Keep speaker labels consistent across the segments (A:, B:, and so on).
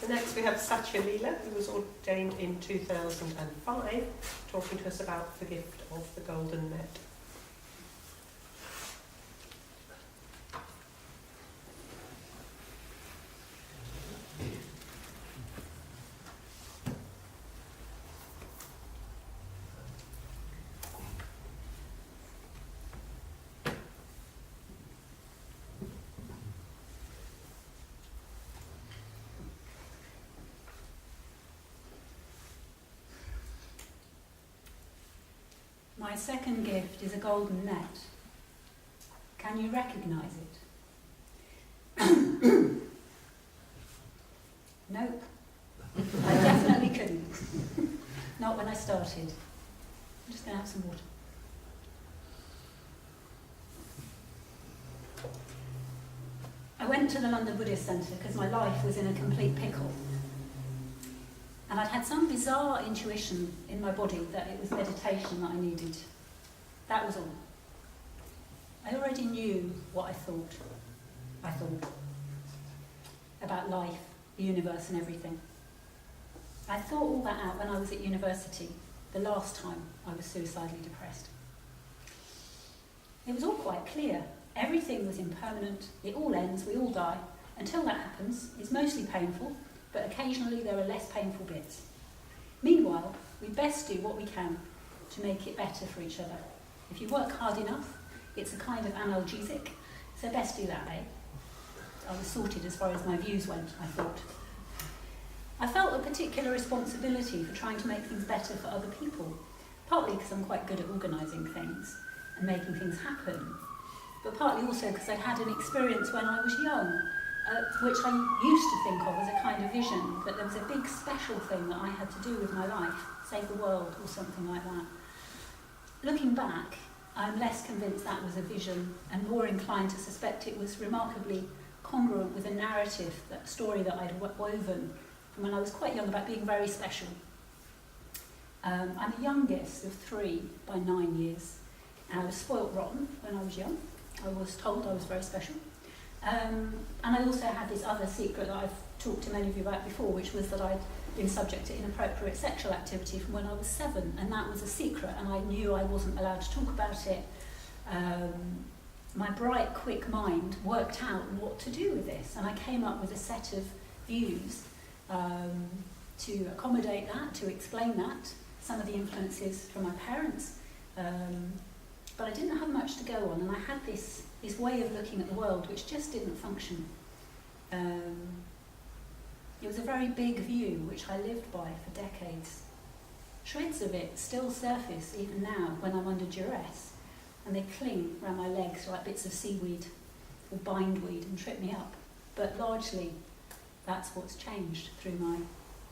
A: So next we have Satyalila, who was ordained in 2005, talking to us about the gift of the golden net.
B: My second gift is a golden net. Can you recognise it? Nope. I definitely couldn't. Not when I started. I'm just going to have some water. I went to the London Buddhist Centre because my life was in a complete pickle. And I'd had some bizarre intuition in my body that it was meditation that I needed. That was all. I already knew what I thought about life, the universe and everything. I thought all that out when I was at university, the last time I was suicidally depressed. It was all quite clear. Everything was impermanent, it all ends, we all die. Until that happens, it's mostly painful, but occasionally there are less painful bits. Meanwhile, we best do what we can to make it better for each other. If you work hard enough, it's a kind of analgesic, so best do that, eh? I was sorted as far as my views went, I thought. I felt a particular responsibility for trying to make things better for other people, partly because I'm quite good at organising things and making things happen, but partly also because I'd had an experience when I was young, which I used to think of as a kind of vision, that there was a big special thing that I had to do with my life, save the world or something like that. Looking back, I'm less convinced that was a vision and more inclined to suspect it was remarkably congruent with a narrative, that story that I'd woven from when I was quite young about being very special. I'm the youngest of 3 by 9 years, and I was spoilt rotten when I was young. I was told I was very special. And I also had this other secret that I've talked to many of you about before, which was that I'd been subject to inappropriate sexual activity from when I was 7, and that was a secret, and I knew I wasn't allowed to talk about it. My bright, quick mind worked out what to do with this, and I came up with a set of views to accommodate that, to explain that, some of the influences from my parents, but I didn't have much to go on, and I had this way of looking at the world which just didn't function. It was a very big view which I lived by for decades. Shreds of it still surface even now when I'm under duress, and they cling around my legs like bits of seaweed or bindweed and trip me up. But largely that's what's changed through my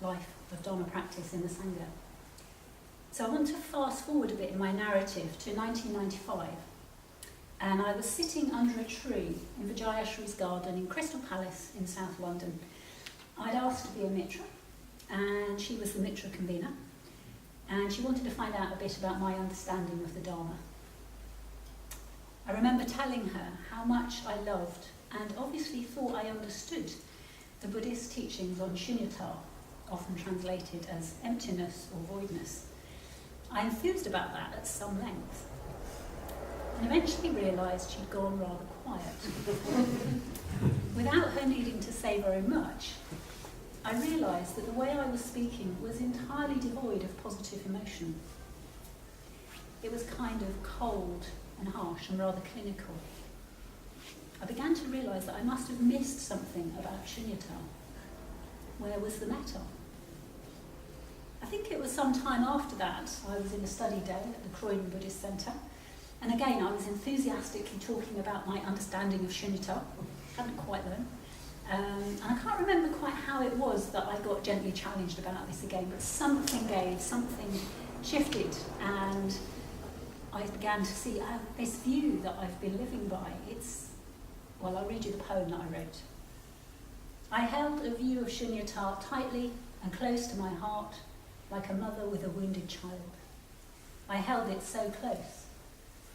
B: life of Dharma practice in the Sangha. So I want to fast forward a bit in my narrative to 1995. And I was sitting under a tree in Vijayashree's garden in Crystal Palace in South London. I'd asked to be a mitra, and she was the mitra convener, and she wanted to find out a bit about my understanding of the Dharma. I remember telling her how much I loved and obviously thought I understood the Buddhist teachings on shunyata, often translated as emptiness or voidness. I enthused about that at some length, and eventually realised she'd gone rather quiet. Without her needing to say very much, I realised that the way I was speaking was entirely devoid of positive emotion. It was kind of cold and harsh and rather clinical. I began to realise that I must have missed something about shunyata. Where was the metta? I think it was some time after that I was in a study day at the Bristol Buddhist Centre, and again I was enthusiastically talking about my understanding of shunyata. Hadn't quite learned. And I can't remember quite how it was that I got gently challenged about this again, but something gave, something shifted, and I began to see this view that I've been living by. I'll read you the poem that I wrote. I held a view of shunyata tightly and close to my heart, like a mother with a wounded child. I held it so close,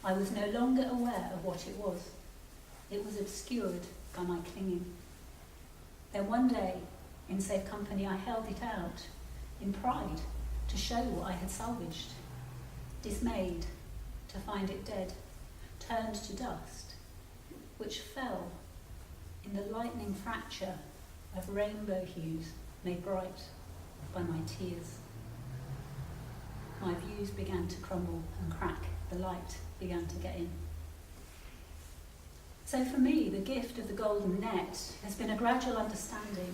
B: I was no longer aware of what it was. It was obscured by my clinging. Then one day, in safe company, I held it out in pride to show what I had salvaged. Dismayed to find it dead, turned to dust, which fell in the lightning fracture of rainbow hues made bright by my tears. My views began to crumble and crack, the light began to get in. So for me, the gift of the golden net has been a gradual understanding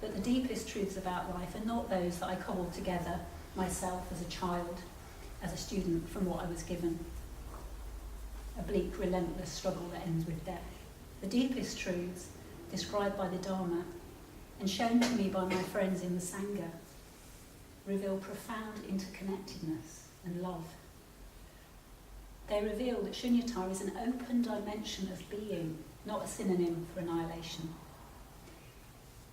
B: that the deepest truths about life are not those that I cobbled together myself as a child, as a student, from what I was given. A bleak, relentless struggle that ends with death. The deepest truths, described by the Dharma and shown to me by my friends in the Sangha, reveal profound interconnectedness and love. They reveal that shunyata is an open dimension of being, not a synonym for annihilation.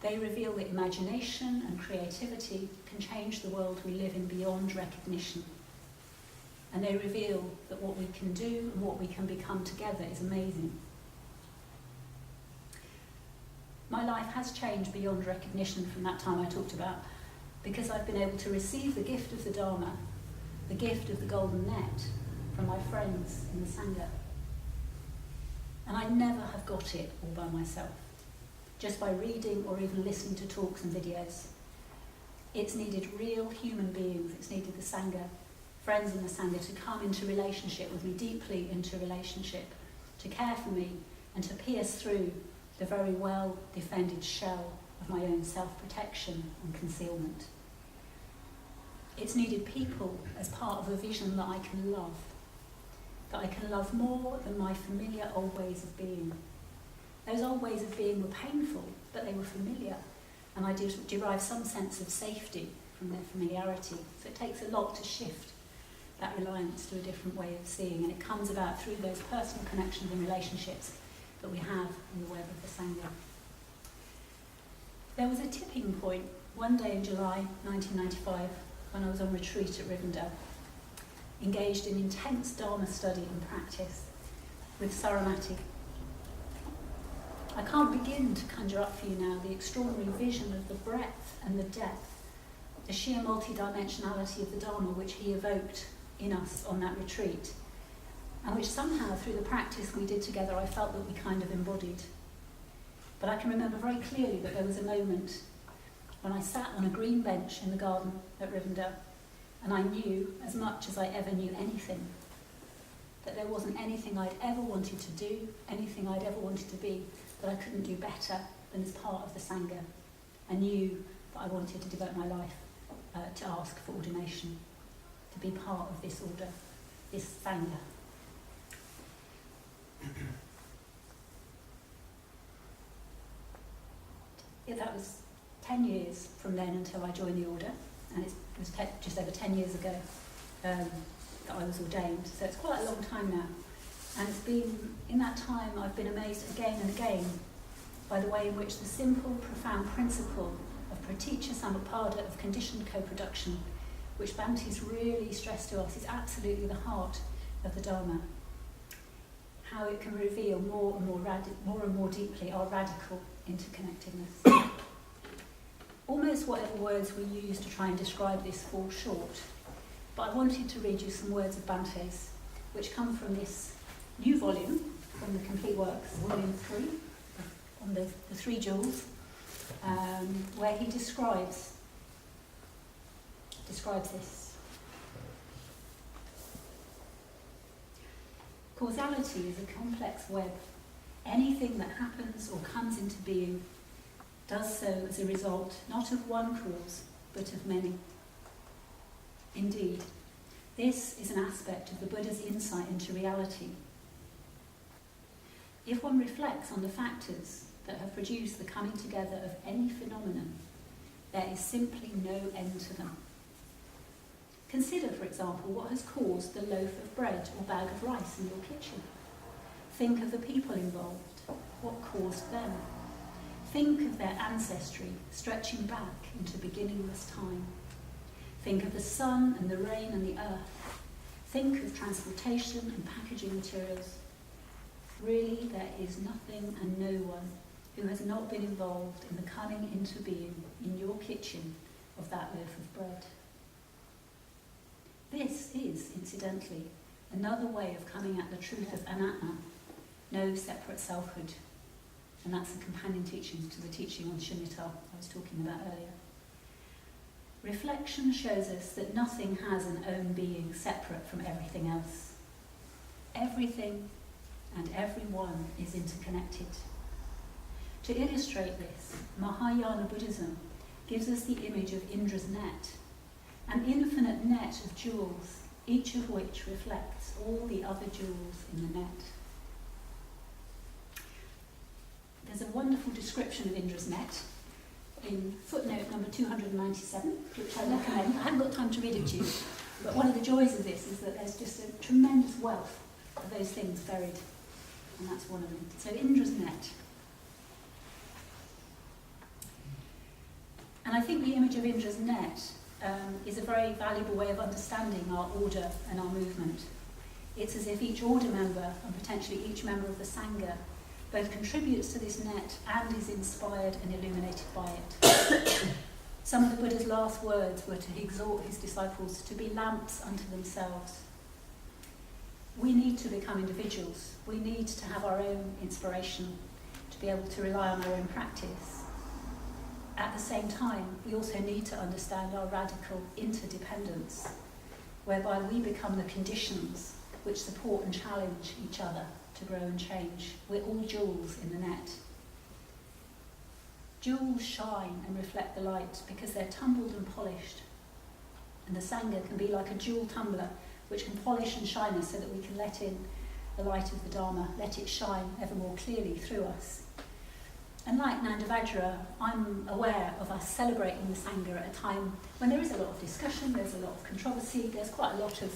B: They reveal that imagination and creativity can change the world we live in beyond recognition. And they reveal that what we can do and what we can become together is amazing. My life has changed beyond recognition from that time I talked about, because I've been able to receive the gift of the Dharma, the gift of the golden net, from my friends in the Sangha. And I never have got it all by myself, just by reading or even listening to talks and videos. It's needed real human beings, it's needed the Sangha, friends in the Sangha, to come into relationship with me, deeply into relationship, to care for me and to pierce through the very well-defended shell of my own self-protection and concealment. It's needed people as part of a vision that I can love more than my familiar old ways of being. Those old ways of being were painful, but they were familiar, and I derive some sense of safety from their familiarity. So it takes a lot to shift that reliance to a different way of seeing, and it comes about through those personal connections and relationships that we have in the web of the Sangha. There was a tipping point one day in July 1995 when I was on retreat at Rivendell, engaged in intense Dharma study and practice with Saramati. I can't begin to conjure up for you now the extraordinary vision of the breadth and the depth, the sheer multidimensionality of the Dharma which he evoked in us on that retreat, and which somehow through the practice we did together I felt that we kind of embodied. But I can remember very clearly that there was a moment when I sat on a green bench in the garden at Rivendell, and I knew, as much as I ever knew anything, that there wasn't anything I'd ever wanted to do, anything I'd ever wanted to be, that I couldn't do better than as part of the Sangha. I knew that I wanted to devote my life to ask for ordination, to be part of this order, this Sangha. Yeah, that was 10 years from then until I joined the order, and it was just over 10 years ago that I was ordained, so it's quite a long time now. And it's been, in that time, I've been amazed again and again by the way in which the simple, profound principle of praticca samuppada, of conditioned co-production, which Bhante's really stressed to us, is absolutely the heart of the Dharma. How it can reveal more and more deeply our radical interconnectedness. Almost whatever words we use to try and describe this fall short, but I wanted to read you some words of Bhante's, which come from this new volume, from the Complete Works, volume 3, on the Three Jewels, where he describes this. Causality is a complex web. Anything that happens or comes into being does so as a result not of one cause, but of many. Indeed, this is an aspect of the Buddha's insight into reality. If one reflects on the factors that have produced the coming together of any phenomenon, there is simply no end to them. Consider, for example, what has caused the loaf of bread or bag of rice in your kitchen. Think of the people involved. What caused them? Think of their ancestry stretching back into beginningless time. Think of the sun and the rain and the earth. Think of transportation and packaging materials. Really, there is nothing and no one who has not been involved in the coming into being in your kitchen of that loaf of bread. This is, incidentally, another way of coming at the truth of anatma, no separate selfhood. And that's the companion teachings to the teaching on Shunyata I was talking about earlier. Reflection shows us that nothing has an own being separate from everything else. Everything and everyone is interconnected. To illustrate this, Mahayana Buddhism gives us the image of Indra's net, an infinite net of jewels, each of which reflects all the other jewels in the net. There's a wonderful description of Indra's net in footnote number 297, which I recommend. I haven't got time to read it to you, but one of the joys of this is that there's just a tremendous wealth of those things buried, and that's one of them. So Indra's net. And I think the image of Indra's net is a very valuable way of understanding our order and our movement. It's as if each order member, and potentially each member of the Sangha, both contributes to this net and is inspired and illuminated by it. Some of the Buddha's last words were to exhort his disciples to be lamps unto themselves. We need to become individuals. We need to have our own inspiration, to be able to rely on our own practice. At the same time, we also need to understand our radical interdependence, whereby we become the conditions which support and challenge each other to grow and change. We're all jewels in the net. Jewels shine and reflect the light because they're tumbled and polished. And the Sangha can be like a jewel tumbler which can polish and shine us so that we can let in the light of the Dharma, let it shine ever more clearly through us. And like Nanda Vajra, I'm aware of us celebrating the Sangha at a time when there is a lot of discussion, there's a lot of controversy, there's quite a lot of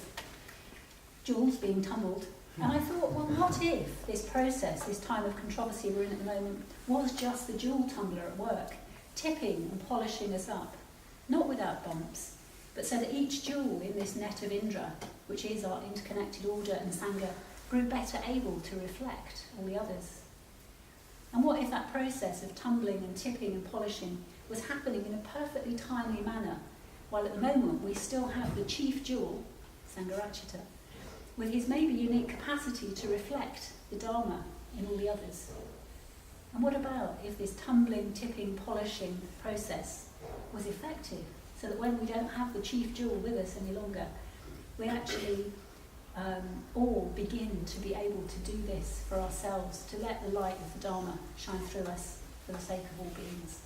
B: jewels being tumbled. And I thought, well, what if this process, this time of controversy we're in at the moment, was just the jewel tumbler at work, tipping and polishing us up, not without bumps, but so that each jewel in this net of Indra, which is our interconnected order and Sangha, grew better able to reflect all the others. And what if that process of tumbling and tipping and polishing was happening in a perfectly timely manner, while at the moment we still have the chief jewel, Sangharakshita, with his maybe unique capacity to reflect the Dharma in all the others. And what about if this tumbling, tipping, polishing process was effective, so that when we don't have the chief jewel with us any longer, we actually all begin to be able to do this for ourselves, to let the light of the Dharma shine through us for the sake of all beings.